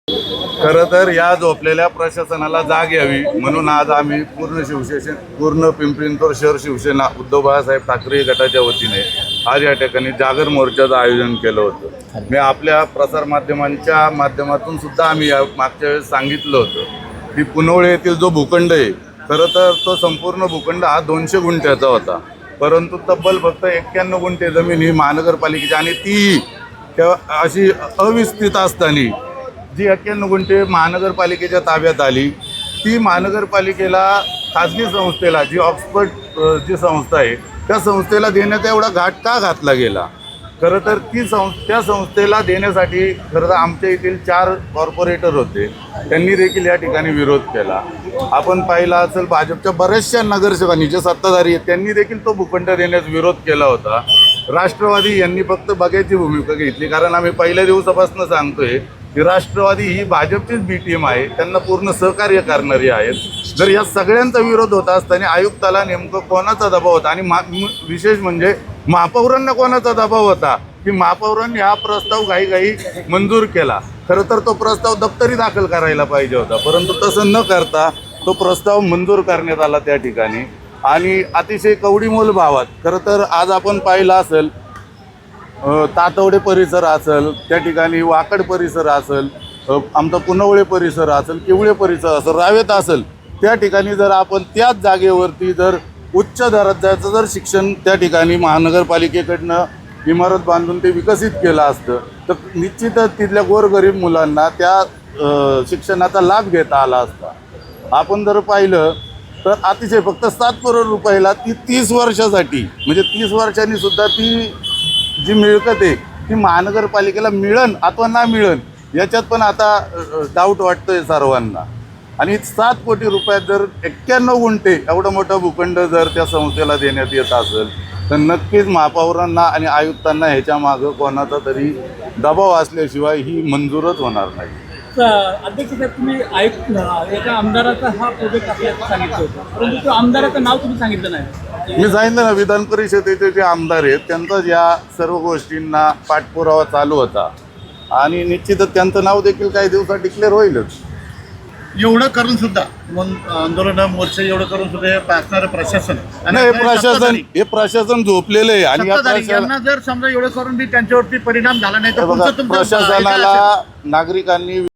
खरं तर या झोपलेल्या प्रशासनाला जाग यावी म्हणून आज आम्ही पूर्ण पिंपरी चिंचवड शहर शिवसेना उद्धव बाळासाहेब ठाकरे गटाच्या वतीने आज या ठिकाणी जागर मोर्चाचं आयोजन केलं होतं। मी आपल्या प्रसार माध्यमांच्या माध्यमातून सुद्धा आम्ही या मागच्या वेळेस सांगितलं होतं की पुनवळे येथील जो भूखंड आहे, खरं तर तो संपूर्ण भूखंड हा 200 गुंठ्याचा होता, परंतु तब्बल फक्त 91 गुंठे जमीन ही महानगरपालिकेची आणि ती अशी अविस्तृत असताना जी 91 गुंठे महानगरपालिकेच्या ताब्यात आली, ती महानगरपालिकेला खाजगी संस्थेला जी ऑक्सफर्ड जी संस्था आहे त्या संस्थेला देण्याचा एवढा घाट का घातला गेला? खरं तर त्या संस्थेला देण्यासाठी खरं तर आमच्या येथील 4 कॉर्पोरेटर होते, त्यांनी देखील या ठिकाणी विरोध केला। आपण पाहिला असेल भाजपच्या बऱ्याचशा नगरसेवकांनी जे सत्ताधारी आहेत त्यांनी देखील तो भूखंड देण्यास विरोध केला होता। राष्ट्रवादी यांनी फक्त बघायची भूमिका घेतली, कारण आम्ही पहिल्या दिवसापासून सांगतोय की राष्ट्रवादी ही भाजपचीच बी टीम आहे, त्यांना पूर्ण सहकार्य करणारी आहेत। जर या सगळ्यांचा विरोध होता असताना आयुक्ताला नेमकं कोणाचा दबाव होता आणि विशेष म्हणजे महापौरांना कोणाचा दबाव होता की महापौरांनी हा प्रस्ताव घाईघाई मंजूर केला? खरं तर तो प्रस्ताव दप्तरी दाखल करायला पाहिजे होता, परंतु तसं न करता तो प्रस्ताव मंजूर करण्यात आला त्या ठिकाणी आणि अतिशय कवडीमोल भावात। खरं तर आज आपण पाहिलं असेल तातवडे परिसर असेल, त्या ठिकाणी वाकड परिसर असेल, आमचा पुनवळे परिसर असेल, किवळे परिसर असेल, रावेत असेल, त्या ठिकाणी जर आपण त्याच जागेवरती जर उच्च दर्जाचं जर शिक्षण त्या ठिकाणी महानगरपालिकेकडनं इमारत बांधून ते विकसित केलं असतं तर निश्चितच तिथल्या गोरगरीब मुलांना त्या शिक्षणाचा लाभ घेता आला असता। आपण जर पाहिलं तर अतिशय फक्त 7 करोड रुपयाला ती 30 वर्षासाठी म्हणजे 30 वर्षांनी सुद्धा ती जी मिळकत आहे ती महानगरपालिकेला मिळन अथवा ना मिळन याच्यात पण आता डाऊट वाटतोय सर्वांना। आणि 7 कोटी रुपयात जर 91 गुंठे एवढं मोठं भूखंड जर त्या संस्थेला देण्यात येत असेल तर नक्कीच महापौरांना आणि आयुक्तांना ह्याच्या मागं कोणाचा तरी दबाव असल्याशिवाय ही मंजूरच होणार नाही। अध्यक्ष साहेब, तुम्ही एका आमदाराचा हा प्रोजेक्ट असल्याचं सांगितलं होतं, परंतु त्या आमदाराचं नाव तुम्ही सांगितलं नाही। मी सांगितलं ना, विधान परिषदेचे जे आमदार आहेत त्यांचा या सर्व गोष्टींना पाठपुरावा चालू होता आणि निश्चितच त्यांचं नाव देखील काही दिवसात डिक्लेअर होईलच। एवढं करून सुद्धा आंदोलन मोर्चे एवढं करून सुद्धा असणारं प्रशासन हे प्रशासन झोपलेलं आहे आणि यांना जर समजा एवढं करून बी त्यांच्यावरती परिणाम झाला नाही तर प्रशासनाला नागरिकांनी